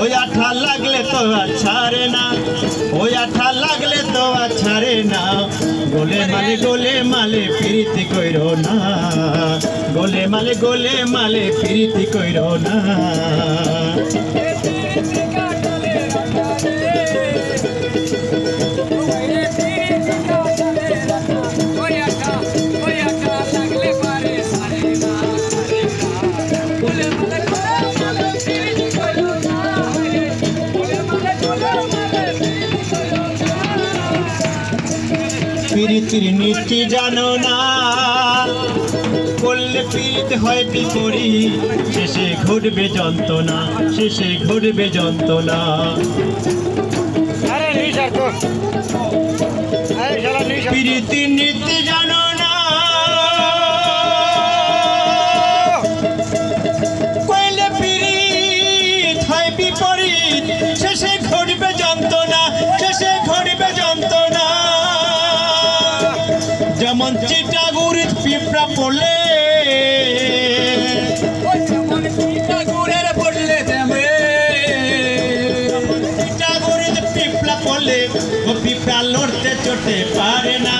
ওই আঠা লাগলে তো আর ছাড়ে না, ওই আঠা লাগলে তো আর ছাড়ে না। গোলে মালে প্রীতি কইরো না, গোলে মালে প্রীতি কইরো না। প্রীতির নীতি জানো না, করলে প্রীত হয় বিপরীত, শেষে ঘটবে যন্ত্রণা, শেষে ঘটবে যন্ত্রণা। প্রীতির নীতি জানো না, করলে প্রীত হয় বিপরীত, শেষে ঘটবে যন্ত্রণা, শেষে ঘটবে যন্ত্রণা। যেমন চিটাগুড়ির পিঁপড়া পড়লে, চিটাগুড়ের পড়লে চিটাগুড়ির পিঁপড়া পড়লে ও পিঁপড়া লড়তে চড়তে পারে না,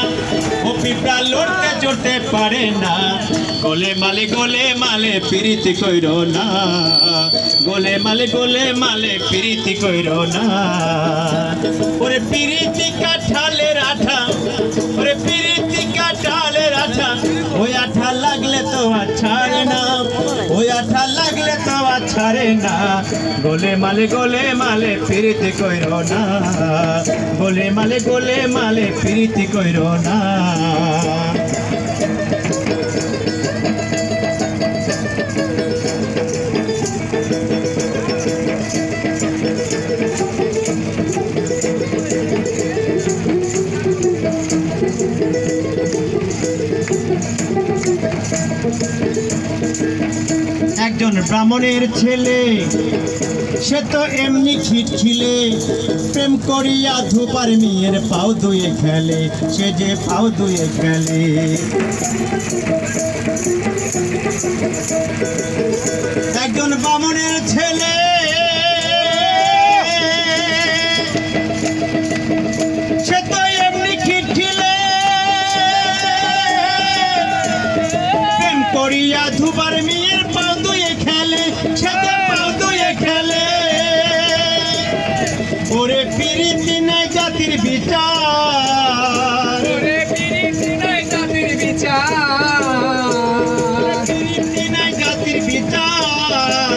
ও পিঁপড়া লড়তে চড়তে পারে না। গোলে মালে প্রীতি কইরো না, গোলে মালে প্রীতি কইরো না। ওরে প্রীতি কাঁঠালের আঠা, ওরে প্রীতি কাঁঠালের আঠা, ওই আঠা লাগলে তো আর ছাড়ে না, ওই আঠা লাগলে তো আর ছাড়ে না। গোলে মালে প্রীতি কইরো না, গোলে মালে প্রীতি কইরো না। একজন ব্রাহ্মণের ছেলে, সে তো এমনি খিটখিলে, প্রেম করিয়া ধুপার মেয়ের পাও ধুয়ে খেলে, সে যে পাও ধুয়ে খেলে। একজন ব্রাহ্মণের ছেলে, সে তো এমনি খিটখিলে, প্রেম করিয়া ধুপার মেয়ের পাও ধুয়ে খেলে, সে তো পাও ধুয়ে খেলে। ওরে প্রীতি নাই জাতির বিচার, ওরে প্রীতি নাই জাতির বিচার, প্রীতি নাই জাতির বিচার।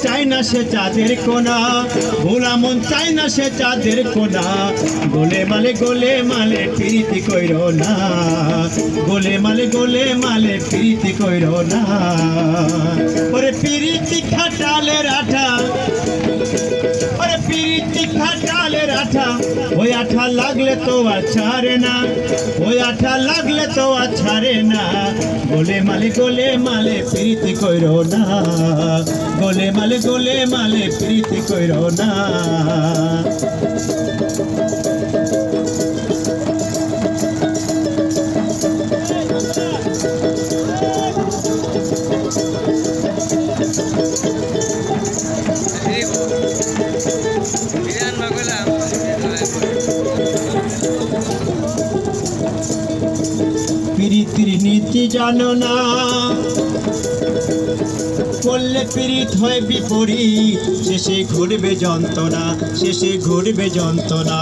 চাই না সে চাঁদের কোনা, ভোলা মন চাই না সে চাঁদের কোনা। গোলে মালে প্রীতি কইরো না, গোলে মালে প্রীতি কইরো না। ওরে প্রীতি খাটালের আঠা, ওরে প্রীতি খাটালের আঠা, ওই আঠা লাগলে তো আর ছাড়ে না, ওই আঠা লাগলে তো আর ছাড়ে না। গোলে মালে প্রীতি কইরো না, গোলে মালে প্রীতি কইরো না। প্রীতির নীতি জানো না, করলে প্রীত হয় বিপরীত, শেষে ঘটবে যন্ত্রণা, শেষে ঘটবে যন্ত্রণা।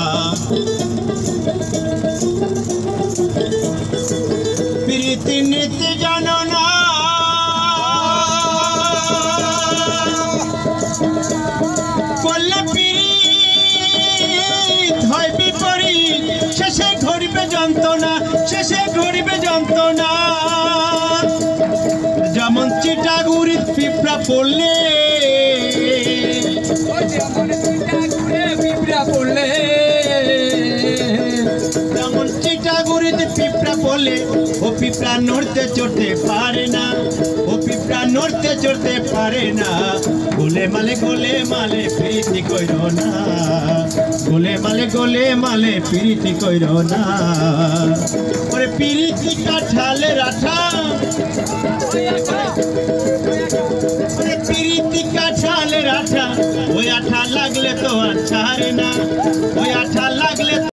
প্রীতির নীতি জানো না, করলে প্রীত হয় বিপরীত, শেষে ঘটবে যন্ত্রণা, শেষে ঘটবে যন্ত্রণা। যেমন চিটাগুড়ির পিঁপড়া পড়লে, পিঁপড়া পড়লে, যেমন চিটাগুড়িতে পিঁপড়া পড়লে ও পিঁপড়া নড়তে চড়তে পারে না, ও পিঁপড়া নড়তে চড়তে পারে না। গোলে মালে প্রীতি কইরো না, গোলে মালে প্রীতি কইরো না। ওরে প্রীতি কাঁঠালের আঠা, ওরে প্রীতি কাঁঠালের আঠা, আঠা লাগলে তো আর ছাড়ে না, ওই আঠা লাগলে